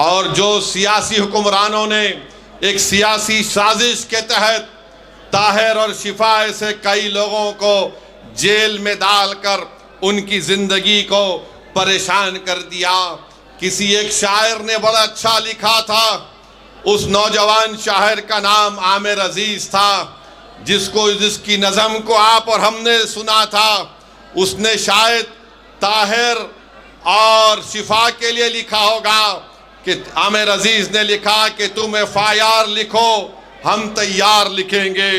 और जो सियासी हुक्मरानों ने एक सियासी साजिश के तहत ताहिर और शिफा ऐसे कई लोगों को जेल में डालकर उनकी ज़िंदगी को परेशान कर दिया। किसी एक शायर ने बड़ा अच्छा लिखा था, उस नौजवान शायर का नाम आमिर अजीज़ था, जिसकी नज़म को आप और हमने सुना था। उसने शायद ताहिर और शिफा के लिए लिखा होगा कि आमिर अजीज़ ने लिखा कि तुम FIR लिखो, हम तैयार लिखेंगे,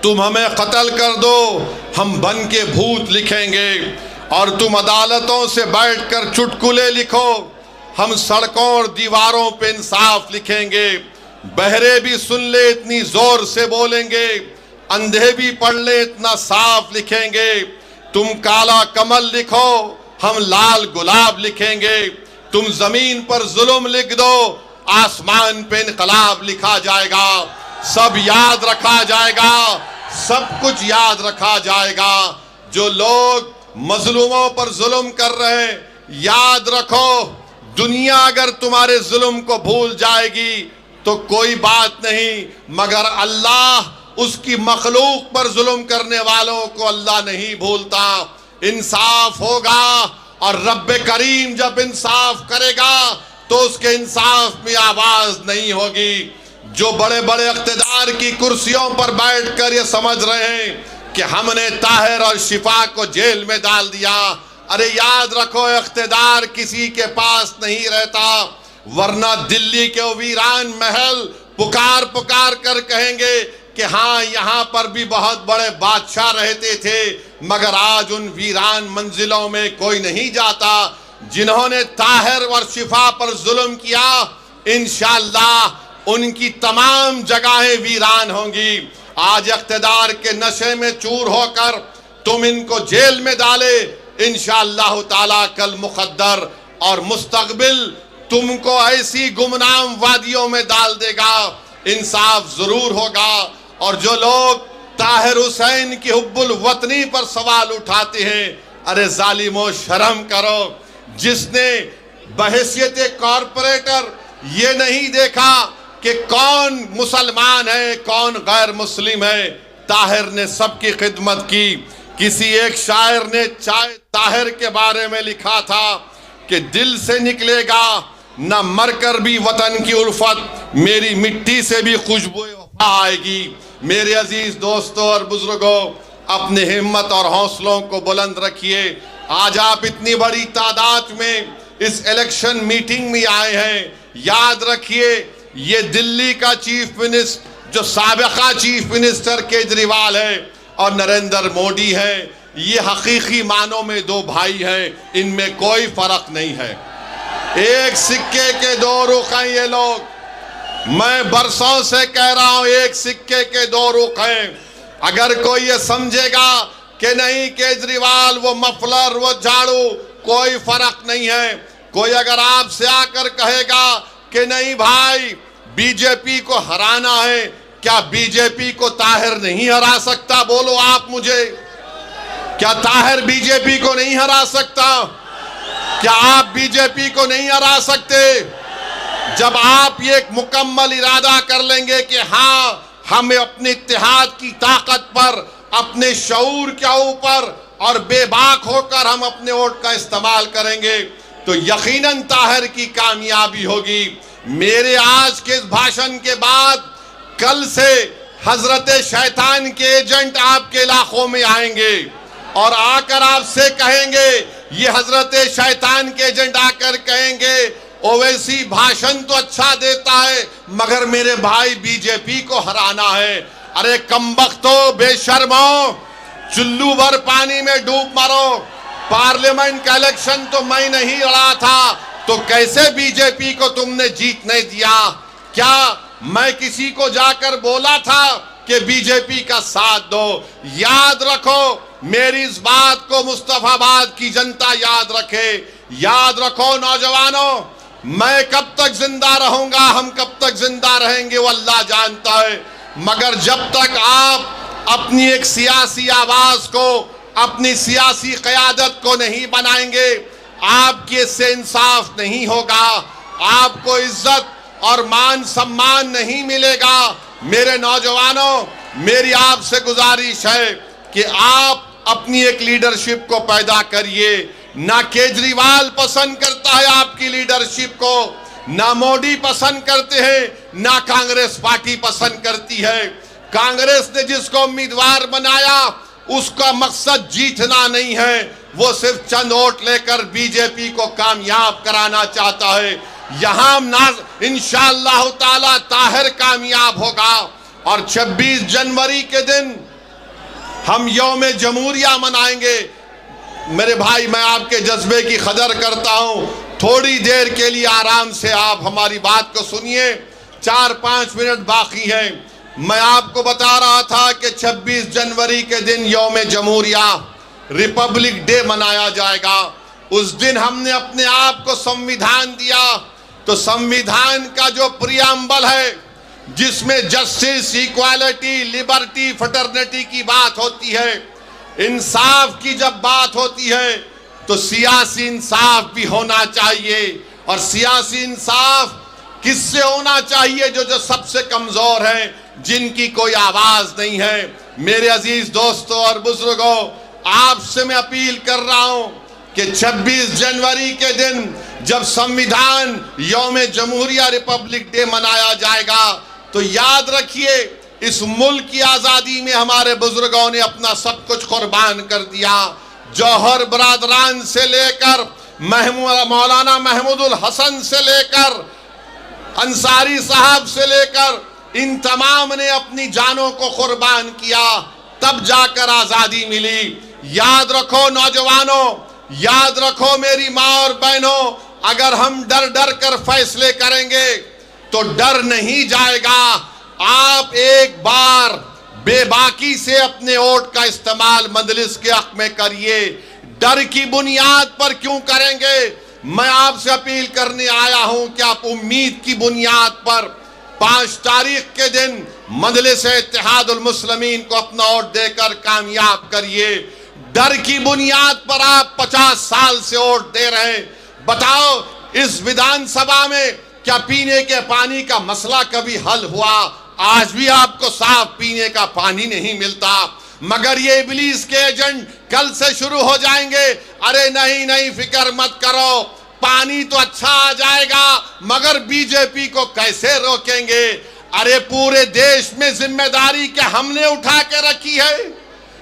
तुम हमें कत्ल कर दो, हम बन के भूत लिखेंगे, और तुम अदालतों से बैठकर चुटकुले लिखो, हम सड़कों और दीवारों पे इंसाफ लिखेंगे, बहरे भी सुन ले इतनी जोर से बोलेंगे, अंधे भी पढ़ ले इतना साफ लिखेंगे, तुम काला कमल लिखो, हम लाल गुलाब लिखेंगे, तुम जमीन पर जुल्म लिख दो, आसमान पे इनकलाब लिखा जाएगा, सब याद रखा जाएगा, सब कुछ याद रखा जाएगा। जो लोग मजलूमों पर जुल्म कर रहे हैं, याद रखो, दुनिया अगर तुम्हारे जुल्म को भूल जाएगी तो कोई बात नहीं, मगर अल्लाह उसकी मखलूक पर जुल्म करने वालों को अल्लाह नहीं भूलता। इंसाफ होगा, और रब्बे करीम जब इंसाफ करेगा तो उसके इंसाफ में आवाज नहीं होगी। जो बड़े बड़े इख्तिदार की कुर्सियों पर बैठकर ये समझ रहे हैं कि हमने ताहिर और शिफा को जेल में डाल दिया, अरे याद रखो, इख्तिदार किसी के पास नहीं रहता, वरना दिल्ली के वीरान महल पुकार पुकार कर कहेंगे कि हाँ, यहाँ पर भी बहुत बड़े बादशाह रहते थे, मगर आज उन वीरान मंजिलों में कोई नहीं जाता। जिन्होंने ताहिर और शिफा पर जुल्म किया, इंशाअल्लाह उनकी तमाम जगहें वीरान होंगी। आज इख्तिदार के नशे में चूर होकर तुम इनको जेल में डाले, इंशाअल्लाह ताला कल मुक़द्दर और मुस्तक़बिल तुमको ऐसी गुमनाम वादियों में डाल देगा। इंसाफ जरूर होगा। और जो लोग ताहिर हुसैन की हुब्बुल वतनी पर सवाल उठाते हैं, अरे जालिमो शर्म करो, जिसने बहैसियत कॉरपोरेटर ये नहीं देखा कि कौन मुसलमान है कौन गैर मुस्लिम है, ताहिर ने सबकी खिदमत की। किसी एक शायर ने ताहिर के बारे में लिखा था कि दिल से निकलेगा न मरकर भी वतन की उल्फत, मेरी मिट्टी से भी खुशबू आएगी। मेरे अजीज दोस्तों और बुजुर्गों, अपने हिम्मत और हौसलों को बुलंद रखिए। आज आप इतनी बड़ी तादाद में इस इलेक्शन मीटिंग में आए हैं, याद रखिए, ये दिल्ली का चीफ मिनिस्टर जो साबिका चीफ मिनिस्टर केजरीवाल है और नरेंद्र मोदी है, ये हकीकी मानों में दो भाई हैं, इनमें कोई फर्क नहीं है। एक सिक्के के दो रुख हैं ये लोग। मैं बरसों से कह रहा हूं, एक सिक्के के दो रुख हैं। अगर कोई ये समझेगा कि नहीं केजरीवाल वो मफलर वो झाड़ू कोई फर्क नहीं है, कोई अगर आपसे आकर कहेगा कि नहीं भाई बीजेपी को हराना है, क्या बीजेपी को ताहिर नहीं हरा सकता? बोलो आप मुझे, क्या ताहिर बीजेपी को नहीं हरा सकता? क्या आप बीजेपी को नहीं हरा सकते? जब आप ये एक मुकम्मल इरादा कर लेंगे कि हाँ, हमें अपने इत्तेहाद की ताकत पर, अपने शऊर के ऊपर और बेबाक होकर हम अपने वोट का इस्तेमाल करेंगे, तो यकीनन ताहिर की कामयाबी होगी। मेरे आज के इस भाषण के बाद कल से हजरत शैतान के एजेंट आपके इलाकों में आएंगे और आकर आपसे कहेंगे, ये हजरत शैतान के एजेंट आकर कहेंगे, ओवैसी भाषण तो अच्छा देता है मगर मेरे भाई बीजेपी को हराना है। अरे कमबख्तो, बेशर्मो, चुल्लू भर पानी में डूब मरो। पार्लियामेंट का इलेक्शन तो मैं नहीं लड़ा था, तो कैसे बीजेपी को तुमने जीतने दिया? क्या मैं किसी को जाकर बोला था कि बीजेपी का साथ दो? याद रखो, मेरी इस बात को मुस्तफाबाद की जनता याद रखे। याद रखो नौजवानों, मैं कब तक जिंदा रहूंगा, हम कब तक जिंदा रहेंगे वो अल्लाह जानता है, मगर जब तक आप अपनी एक सियासी आवाज को, अपनी सियासी क़यादत को नहीं बनाएंगे, आपके इससे इंसाफ नहीं होगा, आपको इज्जत और मान सम्मान नहीं मिलेगा। मेरे नौजवानों, मेरी आपसे गुजारिश है कि आप अपनी एक लीडरशिप को पैदा करिए। ना केजरीवाल पसंद करता है आपकी लीडरशिप को, ना मोदी पसंद करते हैं, ना कांग्रेस पार्टी पसंद करती है। कांग्रेस ने जिसको उम्मीदवार बनाया उसका मकसद जीतना नहीं है, वो सिर्फ चंद वोट लेकर बीजेपी को कामयाब कराना चाहता है। यहां इंशाअल्लाह ताला ताहिर कामयाब होगा। और 26 जनवरी के दिन हम यौम जमहूरिया मनाएंगे। मेरे भाई, मैं आपके जज्बे की कदर करता हूं। थोड़ी देर के लिए आराम से आप हमारी बात को सुनिए, 4-5 मिनट बाकी है। मैं आपको बता रहा था कि 26 जनवरी के दिन यौम जमहूरिया, रिपब्लिक डे मनाया जाएगा। उस दिन हमने अपने आप को संविधान दिया। तो संविधान का जो प्रियम्बल है, जिसमें जस्टिस, इक्वालिटी, लिबर्टी, फ्रेटर्निटी की बात होती है, इंसाफ की जब बात होती है, तो सियासी इंसाफ भी होना चाहिए। और सियासी इंसाफ किससे होना चाहिए? जो सबसे कमजोर है, जिनकी कोई आवाज नहीं है। मेरे अजीज दोस्तों और बुजुर्गों, आपसे मैं अपील कर रहा हूं कि 26 जनवरी के दिन जब संविधान यौम जमहूरिया, रिपब्लिक डे मनाया जाएगा, तो याद रखिए, इस मुल्क की आजादी में हमारे बुजुर्गों ने अपना सब कुछ कुर्बान कर दिया। जौहर बरादरान से लेकर मौलाना महमूदुल हसन से लेकर अंसारी साहब से लेकर इन तमाम ने अपनी जानों को कुर्बान किया, तब जाकर आजादी मिली। याद रखो नौजवानों, याद रखो मेरी माँ और बहनों, अगर हम डर डर कर फैसले करेंगे तो डर नहीं जाएगा। आप एक बार बेबाकी से अपने वोट का इस्तेमाल मजलिस के हक में करिए। डर की बुनियाद पर क्यों करेंगे? मैं आपसे अपील करने आया हूं कि आप उम्मीद की बुनियाद पर 5 तारीख के दिन मजलिस इत्तेहादुल मुस्लिमीन को अपना वोट देकर कामयाब करिए। डर की बुनियाद पर आप 50 साल से वोट दे रहे हैं। बताओ, इस विधानसभा में क्या पीने के पानी का मसला कभी हल हुआ? आज भी आपको साफ पीने का पानी नहीं मिलता। मगर ये इब्लीस के एजेंट कल से शुरू हो जाएंगे, अरे नहीं नहीं फिक्र मत करो, पानी तो अच्छा आ जाएगा, मगर बीजेपी को कैसे रोकेंगे? अरे पूरे देश में जिम्मेदारी क्या हमने उठा के रखी है?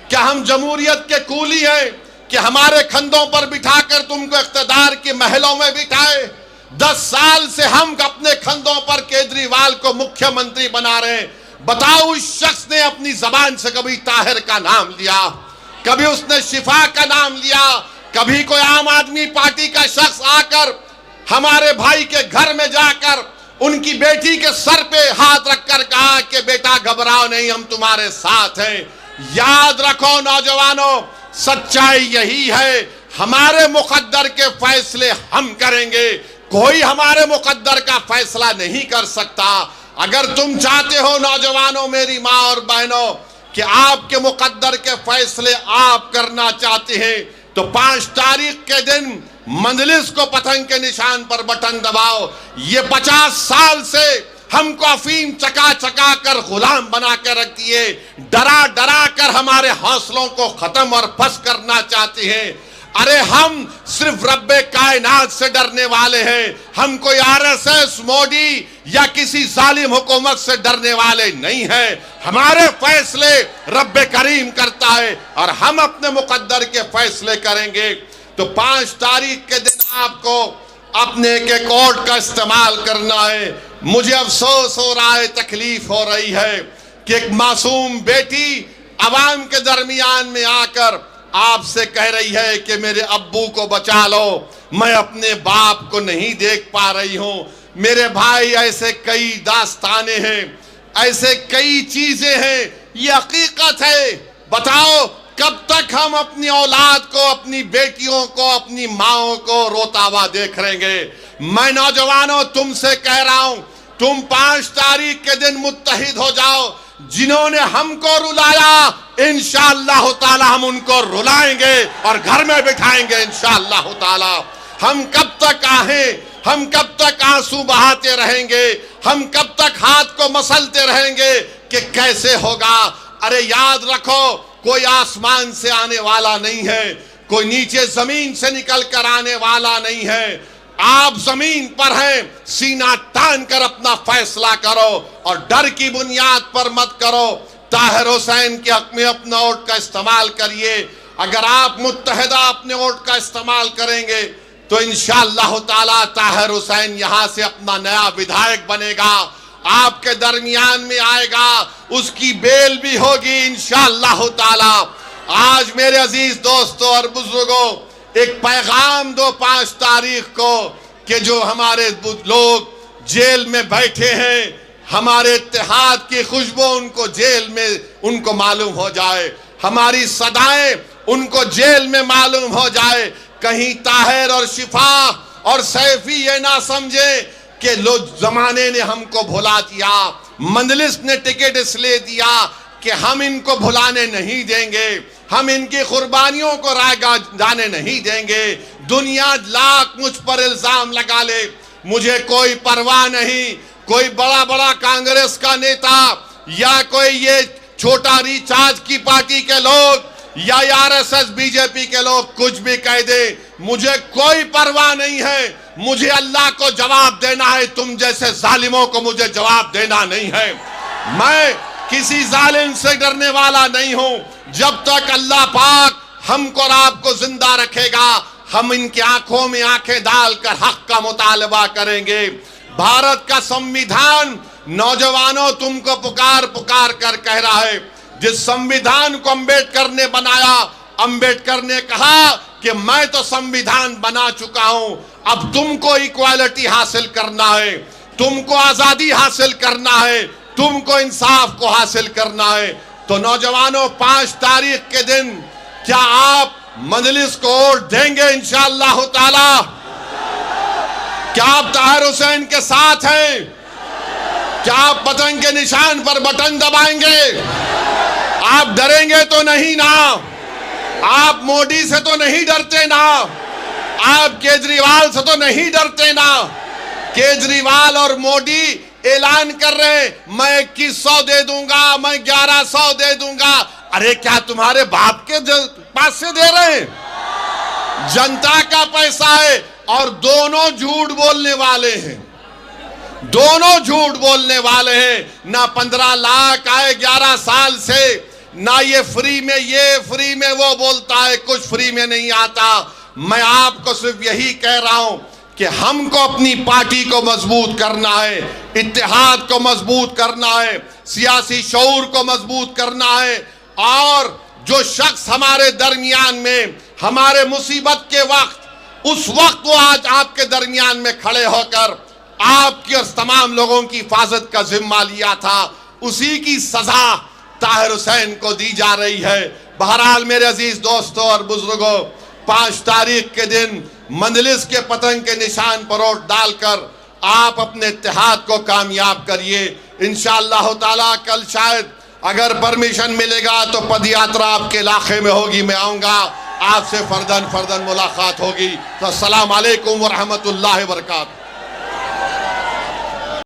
क्या हम जमहूरियत के कूली हैं कि हमारे कंधों पर बिठाकर तुमको इख्तिदार के महलों में बिठाए? 10 साल से हम अपने कंधों पर केजरीवाल को मुख्यमंत्री बना रहे हैं। बताओ, उस शख्स ने अपनी जबान से कभी ताहिर का नाम लिया? कभी उसने शिफा का नाम लिया? कभी कोई आम आदमी पार्टी का शख्स आकर हमारे भाई के घर में जाकर उनकी बेटी के सर पे हाथ रखकर कहा कि बेटा घबराओ नहीं, हम तुम्हारे साथ हैं? याद रखो नौजवानों, सच्चाई यही है, हमारे मुकद्दर के फैसले हम करेंगे, कोई हमारे मुकद्दर का फैसला नहीं कर सकता। अगर तुम चाहते हो नौजवानों, मेरी माँ और बहनों, कि आपके मुकद्दर के फैसले आप करना चाहते हैं, तो 5 तारीख के दिन मजलिस को पतंग के निशान पर बटन दबाओ। ये 50 साल से हमको अफीम चका चका कर गुलाम बना के रख दिए, डरा डरा कर हमारे हौसलों को खत्म और फस करना चाहते हैं। अरे हम सिर्फ रब्बे कायनात से डरने वाले हैं, हम कोई आरएसएस, मोदी या किसी जालिम हुकूमत से डरने वाले नहीं हैं। हमारे फैसले रब्बे करीम करता है और हम अपने मुकद्दर के फैसले करेंगे। तो 5 तारीख के दिन आपको अपने एक वोट का इस्तेमाल करना है। मुझे अफसोस हो रहा है, तकलीफ हो रही है कि एक मासूम बेटी अवाम के दरमियान में आकर आपसे कह रही है कि मेरे अब्बू को बचा लो, मैं अपने बाप को नहीं देख पा रही हूं। मेरे भाई, ऐसे कई दास्ताने हैं, ऐसे कई चीजें हैं, ये हकीकत है। बताओ, कब तक हम अपनी औलाद को, अपनी बेटियों को, अपनी माओं को रोता हुआ देख रहेंगे? मैं नौजवानों तुमसे कह रहा हूं, तुम 5 तारीख के दिन मुत्तहिद हो जाओ। जिन्होंने हमको रुलाया, इंशाअल्लाह ताला हम उनको रुलाएंगे और घर में बिठाएंगे इंशाअल्लाह ताला। हम कब तक आहें, हम कब तक आंसू बहाते रहेंगे, हम कब तक हाथ को मसलते रहेंगे कि कैसे होगा। अरे याद रखो, कोई आसमान से आने वाला नहीं है, कोई नीचे जमीन से निकल कर आने वाला नहीं है। आप जमीन पर हैं, सीना तान कर अपना फैसला करो और डर की बुनियाद पर मत करो। ताहिर हुसैन के हक में अपना वोट का इस्तेमाल करिए। अगर आप मुत्तहिदा अपने वोट का इस्तेमाल करेंगे तो इंशाअल्लाह ताला ताहिर हुसैन यहां से अपना नया विधायक बनेगा, आपके दरमियान में आएगा, उसकी बेल भी होगी इंशाअल्लाह ताला। आज मेरे अजीज दोस्तों और बुजुर्गों, एक पैगाम दो 5 तारीख को कि जो हमारे लोग जेल में बैठे हैं, हमारे इत्तेहाद की खुशबू उनको जेल में उनको मालूम हो जाए, हमारी सदाएं उनको जेल में मालूम हो जाए। कहीं ताहिर और शिफा और सैफी ये ना समझे कि लोग जमाने ने हमको भुला दिया, मंजलिस ने टिकट इसलिए दिया कि हम इनको भुलाने नहीं देंगे, हम इनकी कुर्बानियों को रायगा जाने नहीं देंगे। दुनिया लाख मुझ पर इल्जाम लगा ले, मुझे कोई परवाह नहीं। कोई बड़ा बड़ा कांग्रेस का नेता या कोई ये छोटा रिचार्ज की पार्टी के लोग या आरएसएस बीजेपी के लोग कुछ भी कह दे, मुझे कोई परवाह नहीं है। मुझे अल्लाह को जवाब देना है, तुम जैसे जालिमों को मुझे जवाब देना नहीं है। मैं किसी जालिम से डरने वाला नहीं हूं। जब तक अल्लाह पाक हमको और आपको जिंदा रखेगा, हम इनकी आंखों में आंखें डालकर हक का मुतालबा करेंगे। भारत का संविधान नौजवानों तुमको पुकार पुकार कर कह रहा है। जिस संविधान को अंबेडकर ने बनाया, अंबेडकर ने कहा कि मैं तो संविधान बना चुका हूं, अब तुमको इक्वालिटी हासिल करना है, तुमको आजादी हासिल करना है, तुमको इंसाफ को हासिल करना है। तो नौजवानों, 5 तारीख के दिन क्या आप मजलिस को वोट देंगे इंशाअल्लाह ताला? क्या आप ताहिर हुसैन के साथ हैं? क्या आप पतंग के निशान पर बटन दबाएंगे? आप डरेंगे तो नहीं ना? आप मोदी से तो नहीं डरते ना? आप केजरीवाल से तो नहीं डरते ना? केजरीवाल और मोदी ऐलान कर रहे हैं मैं 2100 दे दूंगा, मैं 1100 दे दूंगा। अरे क्या तुम्हारे बाप के पास से दे रहे हैं? जनता का पैसा है और दोनों झूठ बोलने वाले हैं, दोनों झूठ बोलने वाले हैं। ना 15 लाख आए 11 साल से, ना ये फ्री में ये फ्री में वो बोलता है, कुछ फ्री में नहीं आता। मैं आपको सिर्फ यही कह रहा हूं कि हमको अपनी पार्टी को मजबूत करना है, इत्तेहाद को मजबूत करना है, सियासी शऊर को मजबूत करना है। और जो शख्स हमारे दरमियान में हमारे मुसीबत के वक्त, उस वक्त वो आज आपके दरमियान में खड़े होकर आपकी और तमाम लोगों की हिफाजत का जिम्मा लिया था, उसी की सजा ताहिर हुसैन को दी जा रही है। बहरहाल मेरे अजीज दोस्तों और बुजुर्गों, 5 तारीख के दिन मंजलिस के पतंग के निशान पर वोट डालकर आप अपने इत्तेहाद को कामयाब करिए। इंशाअल्लाह ताला कल शायद अगर परमिशन मिलेगा तो पदयात्रा आपके इलाके में होगी, मैं आऊँगा, आपसे फर्दन मुलाकात होगी। तो अस्सलाम वालेकुम व रहमतुल्लाहि व बरकातहू।